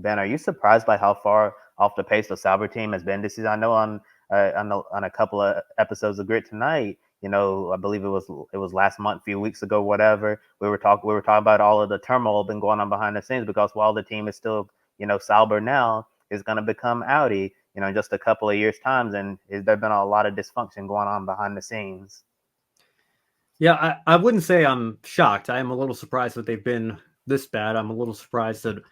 Ben, are you surprised by how far off the pace the Sauber team has been this season? I know on a couple of episodes of Grit Tonight, I believe it was last month, a few weeks ago, whatever. We were talking about all of the turmoil been going on behind the scenes because while the team is still, Sauber now is going to become Audi, in just a couple of years' times, and there's been a lot of dysfunction going on behind the scenes. Yeah, I wouldn't say I'm shocked. I am a little surprised that they've been this bad. I'm a little surprised that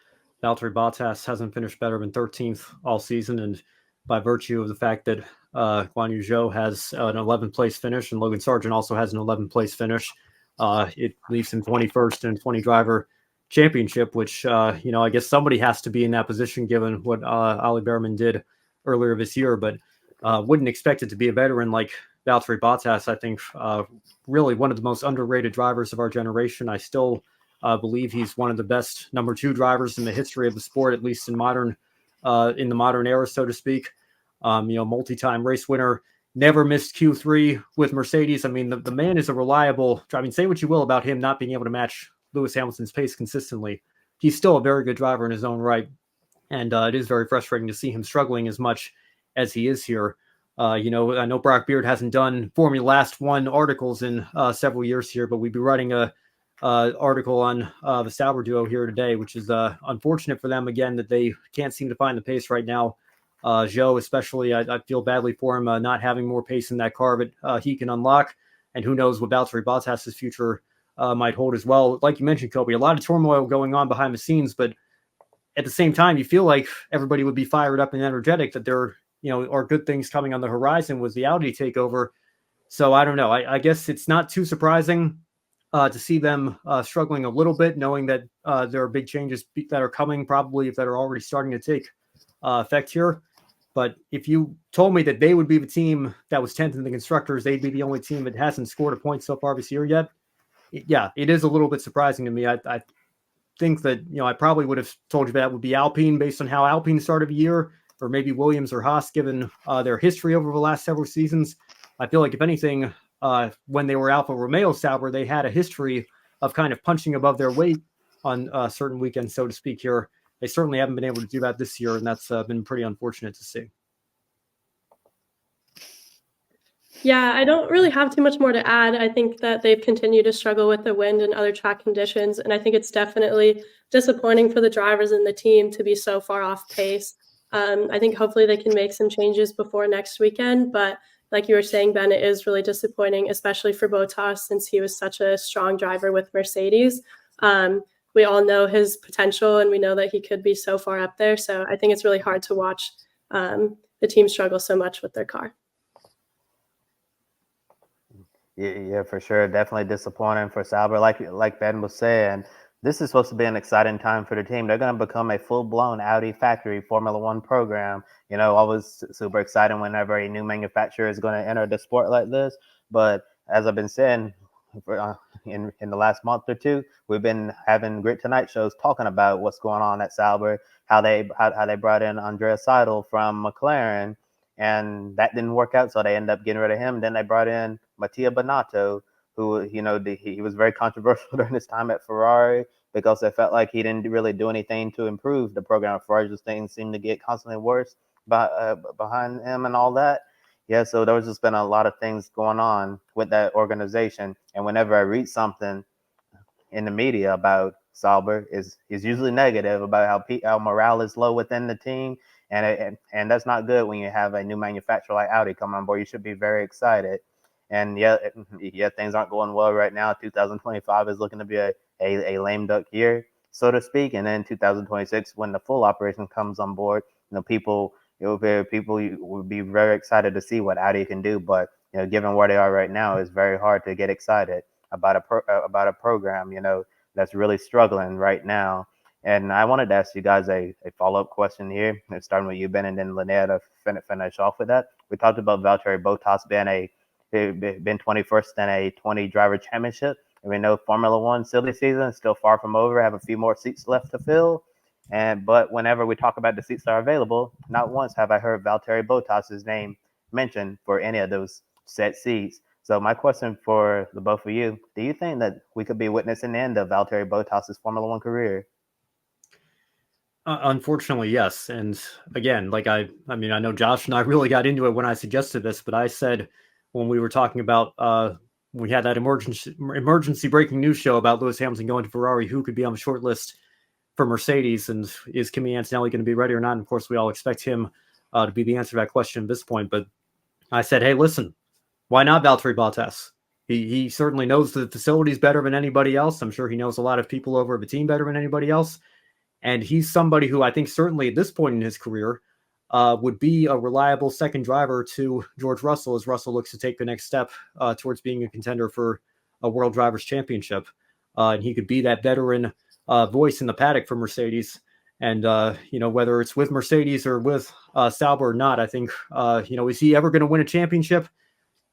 Valtteri Bottas hasn't finished better than 13th all season, and by virtue of the fact that Guan Yu Zhou has an 11th place finish and Logan Sargent also has an 11th place finish, it leaves him 21st in 20 driver championship, which, I guess somebody has to be in that position given what Ali Behrman did earlier this year, but wouldn't expect it to be a veteran like Valtteri Bottas. I think really one of the most underrated drivers of our generation. I still believe he's one of the best number 2 drivers in the history of the sport, at least in the modern era, so to speak. Multi-time race winner, never missed Q3 with Mercedes. I mean, the man is a reliable. I mean, say what you will about him not being able to match Lewis Hamilton's pace consistently. He's still a very good driver in his own right. And it is very frustrating to see him struggling as much as he is here. I know Brock Beard hasn't done Formula Last One articles in several years here, but we'd be writing a article on the Sauber duo here today, which is unfortunate for them again that they can't seem to find the pace right now. Zhou, especially, I feel badly for him not having more pace in that car, but he can unlock, and who knows what Valtteri Bottas' future might hold as well. Like you mentioned, Kobe, a lot of turmoil going on behind the scenes, but at the same time, you feel like everybody would be fired up and energetic that there are good things coming on the horizon with the Audi takeover. So I don't know. I guess it's not too surprising to see them struggling a little bit, knowing that there are big changes that are coming, probably that are already starting to take effect here. But if you told me that they would be the team that was 10th in the constructors, they'd be the only team that hasn't scored a point so far this year yet. It is a little bit surprising to me. I think that, I probably would have told you that would be Alpine based on how Alpine started the year, or maybe Williams or Haas, given their history over the last several seasons. I feel like if anything, when they were Alfa Romeo Sauber, they had a history of kind of punching above their weight on certain weekends, so to speak here. They certainly haven't been able to do that this year, and that's been pretty unfortunate to see. Yeah, I don't really have too much more to add. I think that they've continued to struggle with the wind and other track conditions, and I think it's definitely disappointing for the drivers and the team to be so far off pace. I think hopefully they can make some changes before next weekend, but like you were saying, Ben, it is really disappointing, especially for Bottas since he was such a strong driver with Mercedes. We all know his potential, and we know that he could be so far up there. So I think it's really hard to watch the team struggle so much with their car. Yeah, for sure. Definitely disappointing for Sauber. Like Ben was saying, this is supposed to be an exciting time for the team. They're going to become a full-blown Audi factory Formula One program. Always super exciting whenever a new manufacturer is going to enter the sport like this. But as I've been saying, in the last month or two, we've been having Grit Tonight shows talking about what's going on at Sauber, how they brought in Andrea Seidel from McLaren, and that didn't work out, so they ended up getting rid of him. Then they brought in Mattia Binotto, who he was very controversial during his time at Ferrari because they felt like he didn't really do anything to improve the program. Ferrari just things seemed to get constantly worse behind him and all that. Yeah, so there was just been a lot of things going on with that organization. And whenever I read something in the media about Sauber, is usually negative about how morale is low within the team, and that's not good when you have a new manufacturer like Audi come on board. You should be very excited. And yeah, things aren't going well right now. 2025 is looking to be a lame duck year, so to speak. And then 2026, when the full operation comes on board, people would be very excited to see what Audi can do. But given where they are right now, it's very hard to get excited about a program that's really struggling right now. And I wanted to ask you guys a follow-up question here, starting with you, Ben, and then Linnea to finish off with that. We talked about Valtteri Bottas been 21st in a 20 driver championship. And we know Formula One silly season is still far from over. Have a few more seats left to fill. But whenever we talk about the seats that are available, not once have I heard Valtteri Bottas' name mentioned for any of those set seats. So my question for the both of you, do you think that we could be witnessing the end of Valtteri Bottas' Formula One career? Unfortunately, yes. And again, like I mean, I know Josh and I really got into it when I suggested this, but I said when we were talking about we had that emergency breaking news show about Lewis Hamilton going to Ferrari, who could be on the short list for Mercedes, and is Kimi Antonelli going to be ready or not? And of course, we all expect him to be the answer to that question at this point. But I said, hey, listen, why not Valtteri Bottas? He certainly knows the facilities better than anybody else. I'm sure he knows a lot of people over the team better than anybody else. And he's somebody who I think certainly at this point in his career would be a reliable second driver to George Russell as Russell looks to take the next step towards being a contender for a World Drivers' Championship. And he could be that veteran voice in the paddock for Mercedes. And, whether it's with Mercedes or with Sauber or not, I think, is he ever going to win a championship?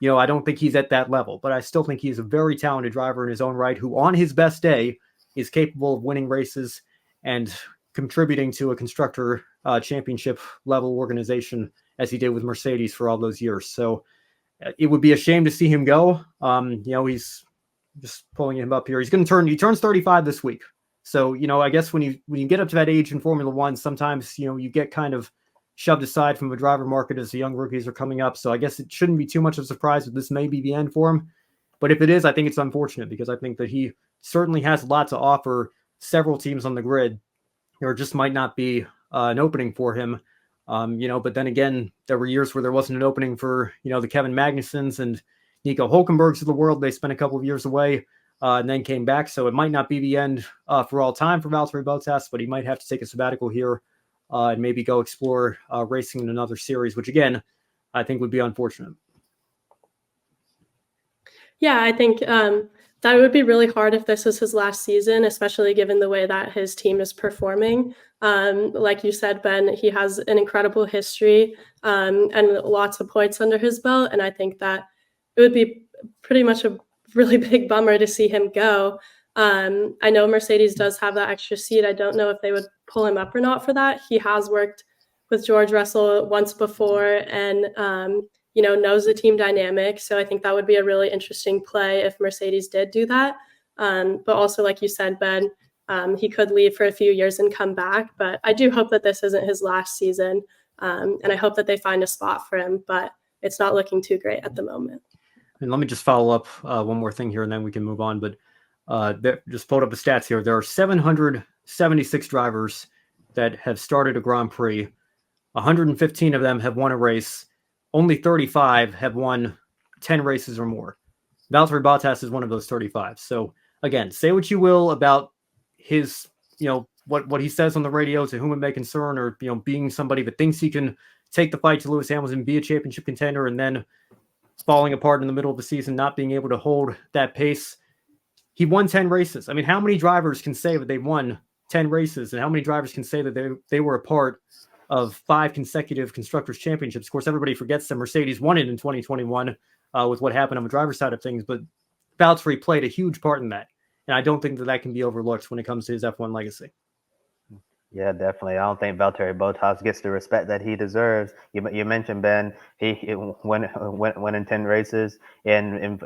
I don't think he's at that level, but I still think he's a very talented driver in his own right who on his best day is capable of winning races and contributing to a constructor championship level organization as he did with Mercedes for all those years. So it would be a shame to see him go. He's just pulling him up here. He turns 35 this week. So, I guess when you get up to that age in Formula One, sometimes, you get kind of shoved aside from the driver market as the young rookies are coming up. So I guess it shouldn't be too much of a surprise that this may be the end for him. But if it is, I think it's unfortunate because I think that he certainly has a lot to offer several teams on the grid. There just might not be an opening for him. But then again, there were years where there wasn't an opening for, the Kevin Magnusons and Nico Hulkenbergs of the world. They spent a couple of years away and then came back. So it might not be the end for all time for Valtteri Bottas, but he might have to take a sabbatical here and maybe go explore racing in another series, which again, I think would be unfortunate. Yeah, I think that would be really hard if this is his last season, especially given the way that his team is performing. Like you said, Ben, he has an incredible history and lots of points under his belt. And I think that it would be pretty much a really big bummer to see him go. I know Mercedes does have that extra seat. I don't know if they would pull him up or not for that. He has worked with George Russell once before and, knows the team dynamic. So I think that would be a really interesting play if Mercedes did do that. But also, like you said, Ben, he could leave for a few years and come back. But I do hope that this isn't his last season. And I hope that they find a spot for him. But it's not looking too great at the moment. And let me just follow up one more thing here, and then we can move on. But just pulled up the stats here. There are 776 drivers that have started a Grand Prix. 115 of them have won a race. Only 35 have won 10 races or more. Valtteri Bottas is one of those 35. So again, say what you will about his, what he says on the radio to whom it may concern, or, being somebody that thinks he can take the fight to Lewis Hamilton, be a championship contender, and then falling apart in the middle of the season, not being able to hold that pace. He won 10 races. I mean, how many drivers can say that they won 10 races, and how many drivers can say that they were a part of 5 consecutive Constructors' Championships? Of course, everybody forgets that Mercedes won it in 2021 with what happened on the driver's side of things, but Valtteri played a huge part in that, and I don't think that can be overlooked when it comes to his F1 legacy. Yeah, definitely. I don't think Valtteri Bottas gets the respect that he deserves. You mentioned, Ben, he went in 10 races in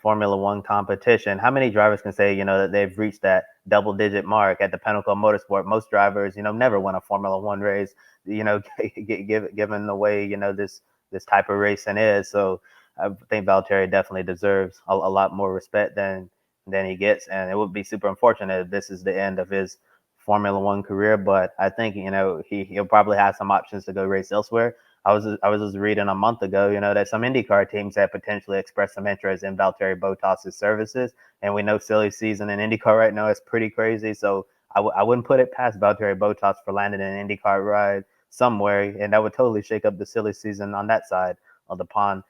Formula One competition. How many drivers can say, that they've reached that double-digit mark at the pinnacle of motorsport? Most drivers, never win a Formula One race, given the way, this type of racing is. So I think Valtteri definitely deserves a lot more respect than he gets. And it would be super unfortunate if this is the end of his Formula One career, but I think he'll probably have some options to go race elsewhere. I was just reading a month ago, that some IndyCar teams have potentially expressed some interest in Valtteri Bottas' services, and we know silly season in IndyCar right now is pretty crazy. So I wouldn't put it past Valtteri Bottas for landing an IndyCar ride somewhere, and that would totally shake up the silly season on that side of the pond.